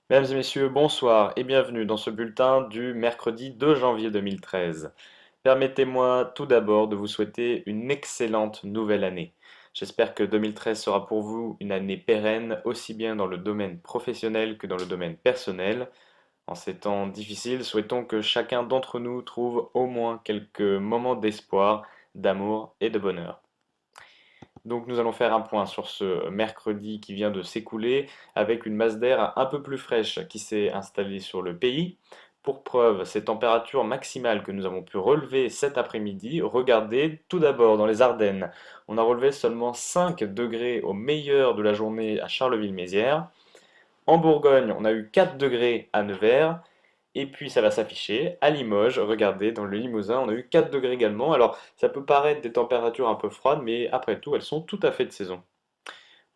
Mesdames et messieurs, bonsoir et bienvenue dans ce bulletin du mercredi 2 janvier 2013. Permettez-moi tout d'abord de vous souhaiter une excellente nouvelle année. J'espère que 2013 sera pour vous une année pérenne, aussi bien dans le domaine professionnel que dans le domaine personnel. En ces temps difficiles, souhaitons que chacun d'entre nous trouve au moins quelques moments d'espoir, d'amour et de bonheur. Donc nous allons faire un point sur ce mercredi qui vient de s'écouler avec une masse d'air un peu plus fraîche qui s'est installée sur le pays. Pour preuve, ces températures maximales que nous avons pu relever cet après-midi, regardez tout d'abord dans les Ardennes, on a relevé seulement 5 degrés au meilleur de la journée à Charleville-Mézières. En Bourgogne, on a eu 4 degrés à Nevers. Et puis ça va s'afficher à Limoges, regardez, dans le Limousin, on a eu 4 degrés également. Alors ça peut paraître des températures un peu froides, mais après tout, elles sont tout à fait de saison.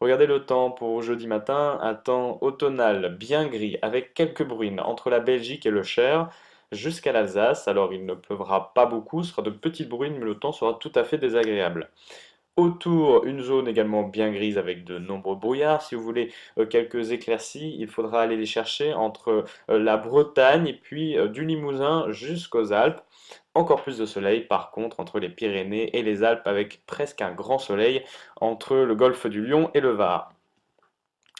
Regardez le temps pour jeudi matin, un temps automnal bien gris, avec quelques bruines entre la Belgique et le Cher, jusqu'à l'Alsace. Alors il ne pleuvra pas beaucoup, ce sera de petites bruines, mais le temps sera tout à fait désagréable. Autour, une zone également bien grise avec de nombreux brouillards. Si vous voulez quelques éclaircies, il faudra aller les chercher entre la Bretagne et puis du Limousin jusqu'aux Alpes. Encore plus de soleil par contre entre les Pyrénées et les Alpes avec presque un grand soleil entre le golfe du Lion et le Var.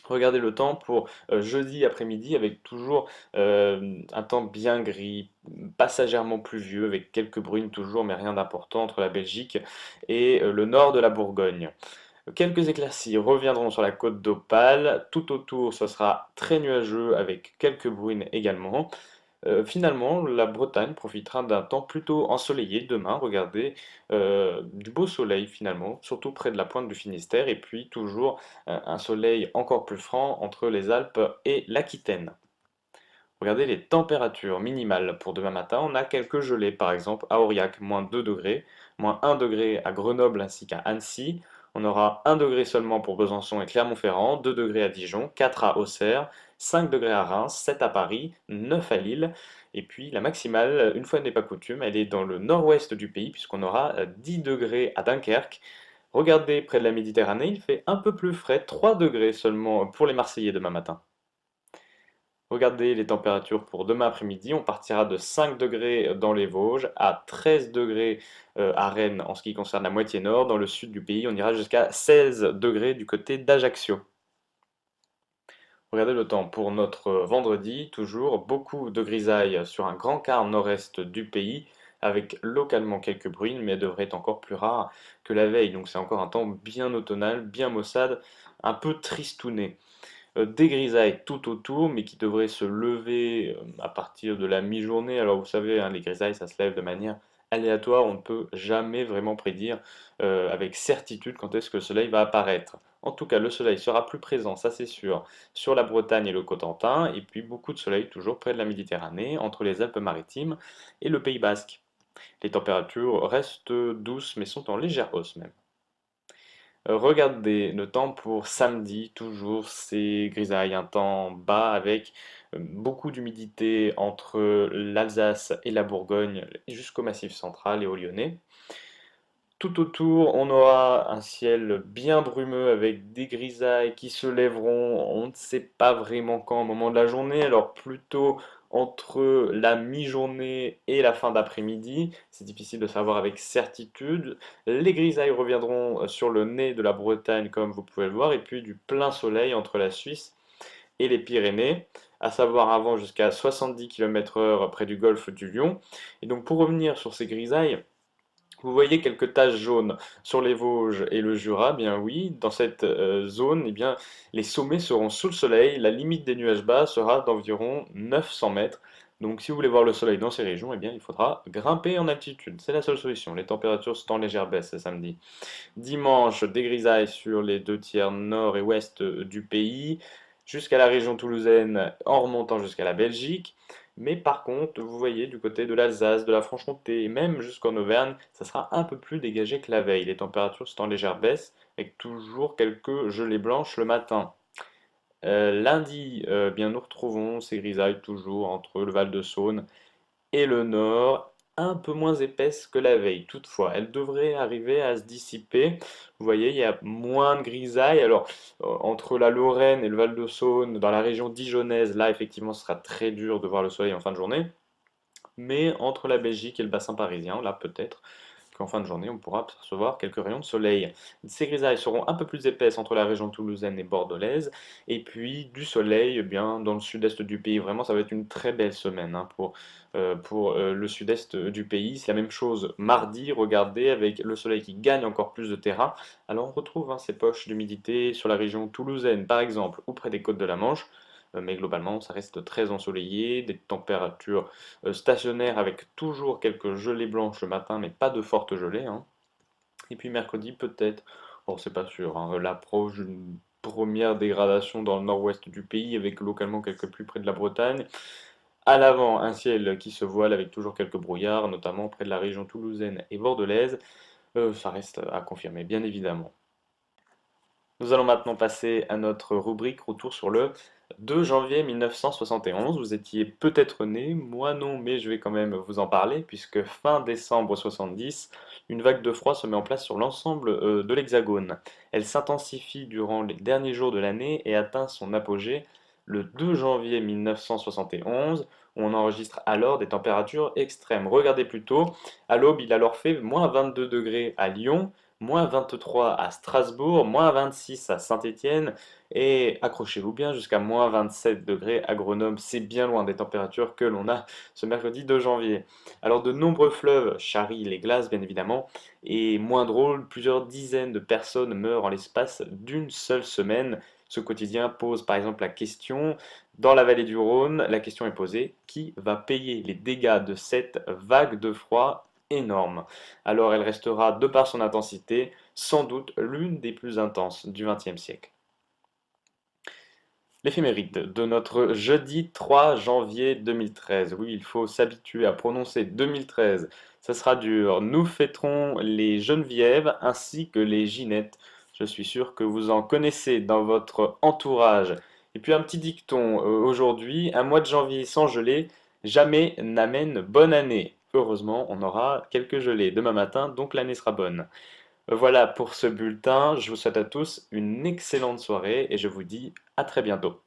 Regardez le temps pour jeudi après-midi avec toujours un temps bien gris, passagèrement pluvieux, avec quelques bruines toujours, mais rien d'important entre la Belgique et le nord de la Bourgogne. Quelques éclaircies reviendront sur la côte d'Opale. Tout autour, ce sera très nuageux avec quelques bruines également. Finalement, la Bretagne profitera d'un temps plutôt ensoleillé demain. Regardez, du beau soleil finalement, surtout près de la pointe du Finistère, et puis toujours un soleil encore plus franc entre les Alpes et l'Aquitaine. Regardez les températures minimales pour demain matin. On a quelques gelées, par exemple à Aurillac, moins 2 degrés, moins 1 degré à Grenoble ainsi qu'à Annecy. On aura 1 degré seulement pour Besançon et Clermont-Ferrand, 2 degrés à Dijon, 4 à Auxerre, 5 degrés à Reims, 7 à Paris, 9 à Lille. Et puis la maximale, une fois n'est pas coutume, elle est dans le nord-ouest du pays puisqu'on aura 10 degrés à Dunkerque. Regardez près de la Méditerranée, il fait un peu plus frais, 3 degrés seulement pour les Marseillais demain matin. Regardez les températures pour demain après-midi. On partira de 5 degrés dans les Vosges à 13 degrés à Rennes en ce qui concerne la moitié nord. Dans le sud du pays, on ira jusqu'à 16 degrés du côté d'Ajaccio. Regardez le temps pour notre vendredi, toujours beaucoup de grisailles sur un grand quart nord-est du pays, avec localement quelques bruines, mais elles devraient être encore plus rares que la veille. Donc c'est encore un temps bien automnal, bien maussade, un peu tristouné. Des grisailles tout autour, mais qui devraient se lever à partir de la mi-journée. Alors vous savez, hein, les grisailles, ça se lève de manière aléatoire, on ne peut jamais vraiment prédire avec certitude quand est-ce que le soleil va apparaître. En tout cas, le soleil sera plus présent, ça c'est sûr, sur la Bretagne et le Cotentin, et puis beaucoup de soleil toujours près de la Méditerranée, entre les Alpes-Maritimes et le Pays Basque. Les températures restent douces, mais sont en légère hausse même. Regardez le temps pour samedi, toujours c'est grisaille, un temps bas avec beaucoup d'humidité entre l'Alsace et la Bourgogne jusqu'au Massif central et au Lyonnais. Tout autour, on aura un ciel bien brumeux avec des grisailles qui se lèveront, on ne sait pas vraiment quand au moment de la journée, alors plutôt entre la mi-journée et la fin d'après-midi, c'est difficile de savoir avec certitude. Les grisailles reviendront sur le nez de la Bretagne comme vous pouvez le voir, et puis du plein soleil entre la Suisse et les Pyrénées, à savoir avant jusqu'à 70 km/h près du golfe du Lion. Et donc pour revenir sur ces grisailles, vous voyez quelques taches jaunes sur les Vosges et le Jura, bien oui, dans cette zone, eh bien, les sommets seront sous le soleil, la limite des nuages bas sera d'environ 900 mètres. Donc si vous voulez voir le soleil dans ces régions, eh bien, il faudra grimper en altitude, c'est la seule solution. Les températures sont en légère baisse ce samedi. Dimanche, des grisailles sur les deux tiers nord et ouest du pays, jusqu'à la région toulousaine en remontant jusqu'à la Belgique. Mais par contre, vous voyez, du côté de l'Alsace, de la Franche-Comté et même jusqu'en Auvergne, ça sera un peu plus dégagé que la veille. Les températures sont en légère baisse, avec toujours quelques gelées blanches le matin. Lundi, bien nous retrouvons ces grisailles toujours entre le Val-de-Saône et le nord, un peu moins épaisse que la veille. Toutefois, elle devrait arriver à se dissiper. Vous voyez, il y a moins de grisaille. Alors, entre la Lorraine et le Val-de-Saône, dans la région dijonnaise, là, effectivement, ce sera très dur de voir le soleil en fin de journée. Mais entre la Belgique et le bassin parisien, là, peut-être qu'en fin de journée, on pourra percevoir quelques rayons de soleil. Ces grisailles seront un peu plus épaisses entre la région toulousaine et bordelaise, et puis du soleil eh bien, dans le sud-est du pays. Vraiment, ça va être une très belle semaine hein, pour le sud-est du pays. C'est la même chose mardi, regardez, avec le soleil qui gagne encore plus de terrain. Alors on retrouve hein, ces poches d'humidité sur la région toulousaine, par exemple, ou près des côtes de la Manche. Mais globalement, ça reste très ensoleillé, des températures stationnaire avec toujours quelques gelées blanches le matin, mais pas de fortes gelées, hein. Et puis mercredi, peut-être, bon, c'est pas sûr, hein, l'approche d'une première dégradation dans le nord-ouest du pays, avec localement quelques pluies près de la Bretagne. À l'avant, un ciel qui se voile avec toujours quelques brouillards, notamment près de la région toulousaine et bordelaise. Ça reste à confirmer, bien évidemment. Nous allons maintenant passer à notre rubrique Retour sur le 2 janvier 1971. Vous étiez peut-être né, moi non, mais je vais quand même vous en parler, puisque fin décembre 70, une vague de froid se met en place sur l'ensemble de l'Hexagone. Elle s'intensifie durant les derniers jours de l'année et atteint son apogée le 2 janvier 1971, où on enregistre alors des températures extrêmes. Regardez plutôt, à l'aube, il a alors fait moins 22 degrés à Lyon, moins 23 à Strasbourg, moins 26 à Saint-Étienne et accrochez-vous bien jusqu'à moins 27 degrés à Grenoble. C'est bien loin des températures que l'on a ce mercredi 2 janvier. Alors de nombreux fleuves charrient les glaces bien évidemment et moins drôle, plusieurs dizaines de personnes meurent en l'espace d'une seule semaine. Ce quotidien pose par exemple la question, dans la vallée du Rhône, la question est posée, qui va payer les dégâts de cette vague de froid énorme? Alors elle restera, de par son intensité, sans doute l'une des plus intenses du XXe siècle. L'éphéméride de notre jeudi 3 janvier 2013. Oui, il faut s'habituer à prononcer 2013. Ça sera dur. Nous fêterons les Genevièves ainsi que les Ginettes. Je suis sûr que vous en connaissez dans votre entourage. Et puis un petit dicton aujourd'hui, un mois de janvier sans gelée, jamais n'amène bonne année. Heureusement, on aura quelques gelées demain matin, donc l'année sera bonne. Voilà pour ce bulletin. Je vous souhaite à tous une excellente soirée et je vous dis à très bientôt.